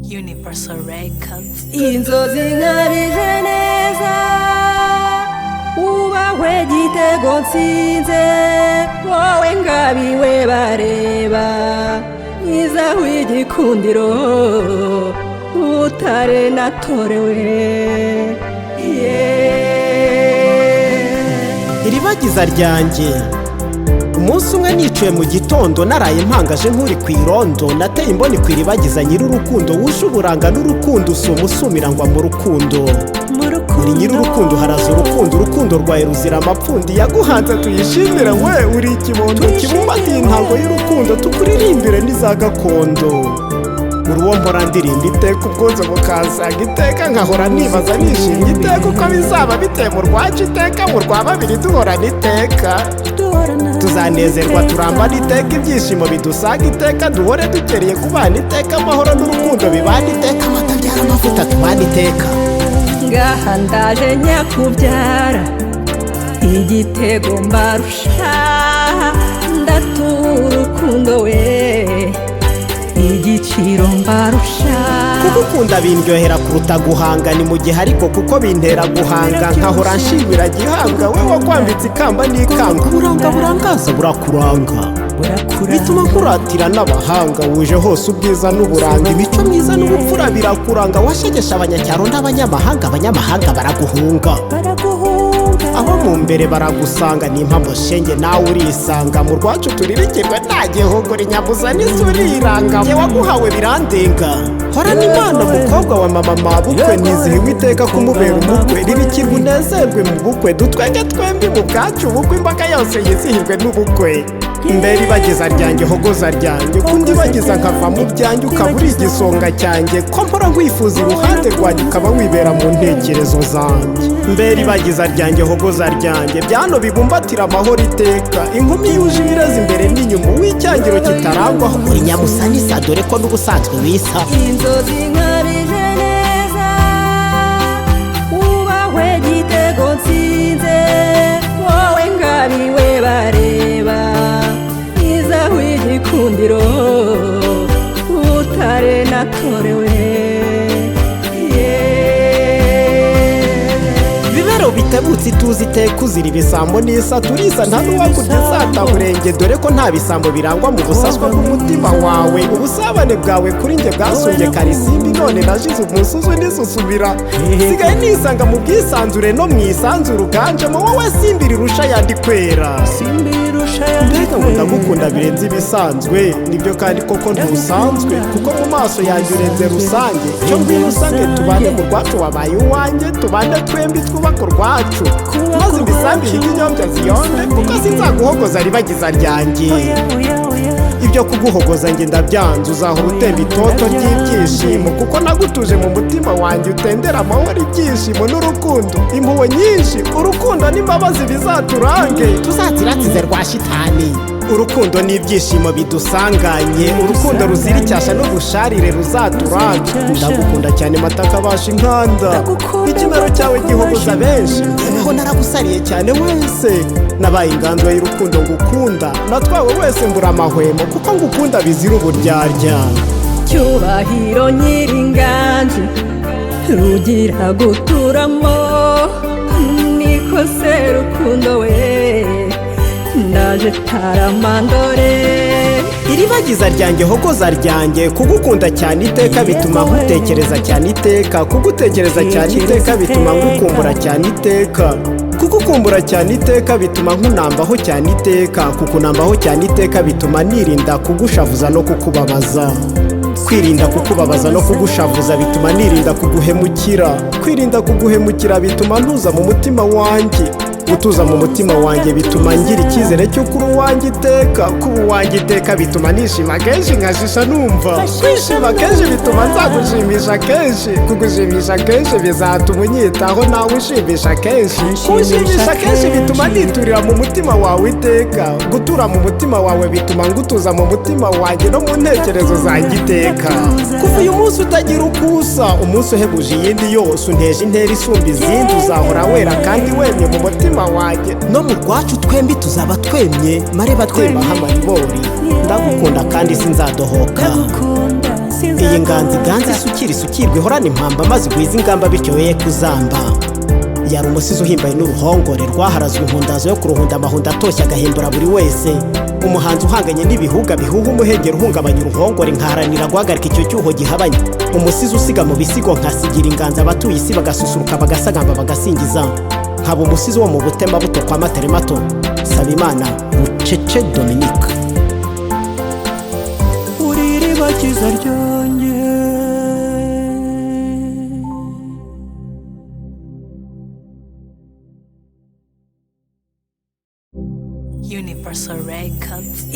Universal Records. inzozi nkabije neza ubahwe igitego nsinze wowe ngabiwe bareba mwiza w'igikundiro utare natorewe iribagiza ryanjye. Umunsi umwe nicuye mu gitondo naraye mpangaje nk'uri ku irondo, nateye imboni ku iribagiza nyir'urukundo wuje uburanga n'urukundo usuma usumira ngwa mu rukundo. Uri nyir'urukundo haraza urukundo, urukundo rwawe ruzira amapfundi, yaguhanze tuyishimire we uri ikibondo kibumbatiye intango y'urukundo, tukuririmbire n'iza gakondo. Uri uwo mpora ndirimba iteka ubwuzu bukansanga iteka, nkahora nibaza nishimye iteka uko bizaba biteye mu rwacu iteka, mu rwa babiri duhorana iteka. Tuzanezerwa turambana iteka, ibyishimo bidusanga iteka, duhore dukereye kubana iteka, amahoro n'urukundo bibana iteka, amata byara amavuta tubana iteka. ngaha ndaje nyakubyara igitego mbarusha ndatura urukundo we igiciro mbarusha. Kugukunda bindyohera kuruta guhanga, ni mu gihe ariko kuko bintera guhanga, nkahora nshimira gihanga we wakwambitse ikamba n'ikanga, uburanga burangaza burakuranga, bituma nkuratira n'abahanga, wuje hose ubwiza n'uburanga, imico myiza n'ubupfura birakuranga, washegesha abanyacyaro n'abanyamahanga, abanyamahanga baraguhunga, abo mu mbere baragusanga, n'impamo shenge nawe urisanga, mu rwacu turirikirwe nta gihogora, inyabuza n'isuriranga, ye waguhawe birandenga. Horana Imana mukobwa wa mama mabukwe, nizihiwe iteka kumubera umukwe, ribikirwa unezerwe mu bukwe, dutwenge twembi mu bwacu ubukwe, imbaga yose yizihirwe n'ubukwe. Mbere ibagiza ryanjye hogoza ryanjye, kundi bagiza nkava mu byanjye, ukaba uri igisonga cyanjye, ko mpora nkwifuza iruhande rwanjye, ukaba wibera mu ntekerezo zanjye. Mbere ibagiza ryanjye hogoza ryanjye, byano bibumbatira amahoro iteka, inkumi yuje ibirezi imbere n'inyuma, w'icyangiro kitarangwaho, uri nyamusanisa dore ko n'ubusanzwe wisa. inzozi nkabije neza ubahwe igitego nsinze wowe ngabiwe bareba mwiza w'igikundiro utare natorewe. Ibibero bitebutse ituze iteka uzira ibisambo n'isa turisa, nta n'uwakurya isataburenge, dore ko nta bisambo birangwa mu busaswa bw'umutima wawe, ubusabane bwawe kuri njye bwasumbye karisimbi, none najize umusuzu n'isusubira, sigaye nisanga mu bwisanzure no mu isanzure uganjemo, wowe simbi rirusha yandi kwera. Mbega ngo ndagukunda birenze ibisanzwe, nibyo kandi koko ntusanzwe, kuko mu maso yanjye urenze rusange, cyo ngwino usange tubane mu rwacu wabaye uwanjye, tubane twembi twubaka urwacu, maze imisambi y'inyombya ziyonde, kuko sinzaguhogoza ribagiza ryanjye. Ibyo kuguhogoza njye ndabyanze, uzahora utemba itoto ry'ibyishimo, kuko nagutuje mu mutima wanjye, utendera amahoro, ibyishimo n'urukundo, impuhwe nyinshi, urukundo n'imbabazi bizaturange, tuzatsiratsize rwa shitani. Urukundo n'ibyishimo bidusanganye, urukundo ruzira icyasha n'ubusharire ruzaturange. Ndagukunda cyane mataka abasha inkanda, ikimero cyawe gihogoza benshi, ngeweho naragusariye cyane wese, nabaye inganzo y'urukundo ngukunda, natwawe wese mbura amahwemo, kuko ngukunda bizira uburyarya. cyubahiro nyiringanje rugira guturamo, niko se rukundo we ndaje taramandore. Iribagiza ryanjye hogoza ryanjye, kugukunda cyane iteka bituma nkutekereza cyane iteka, kugutekereza cyane iteka bituma ngukumbura cyane iteka, kugukumbura cyane iteka bituma nkunambaho cyane iteka, kukunambaho cyane iteka bituma nirinda kugushavuza no kukubabaza. Kwirinda kukubabaza no kugushavuza bituma nirinda kuguhemukira, kwirinda kuguhemukira bituma ntuza mu mutima wanjye, gutuza mu mutima wanjye bituma ngira icyizere cyo kuri uwanjye iteka, kuba uwanjye iteka bituma nishima kenshi nkashisha numva, kwishima kenshi bituma nzagushimisha kenshi, kugushimisha kenshi bizatuma unyitaho nawe ushimisha kenshi, kunshimisha kenshi bituma niturira mu mutima wawe iteka, gutura mu mutima wawe bituma ngutuza mu mutima wanjye no mu ntekerezo zanjye iteka. Kuva uyu munsi utagira uko usa, umunsi uhebuje iyindi yose, unteje intera isumba izindi, uzahora wera kandi wemye mu mutima wanjye, no mu rwacu twembi tuzaba twemye, mareba twembaho amaribori. Ndagukunda kandi sinzadohoka. iyi nganzi ganzi isukira isukirwe ihorana impamba maze igwiza ingamba bityo weye kuzamba. Yari umusizi uhimbaye n'uruhongore rwaharazwe inkundazo yo kuruhunda amahunda atoshye agahembura buri wese. Umuhanzi uhanganye n'ibihuga bihuha umuhengeri uhungabanya uruhongore nkaharanira guhagarika icyo cyuho gihabanye. Umusizi usiga mu bisigo nkasigira inganzi abatuye isi bagasusuruka bagasagamba bagasingiza. Nkaba umusizi wo mu butema buto kwa Materemato. Sabimana BUCECE Dominique. IRIBAGIZA RYANJYE. Universal Records.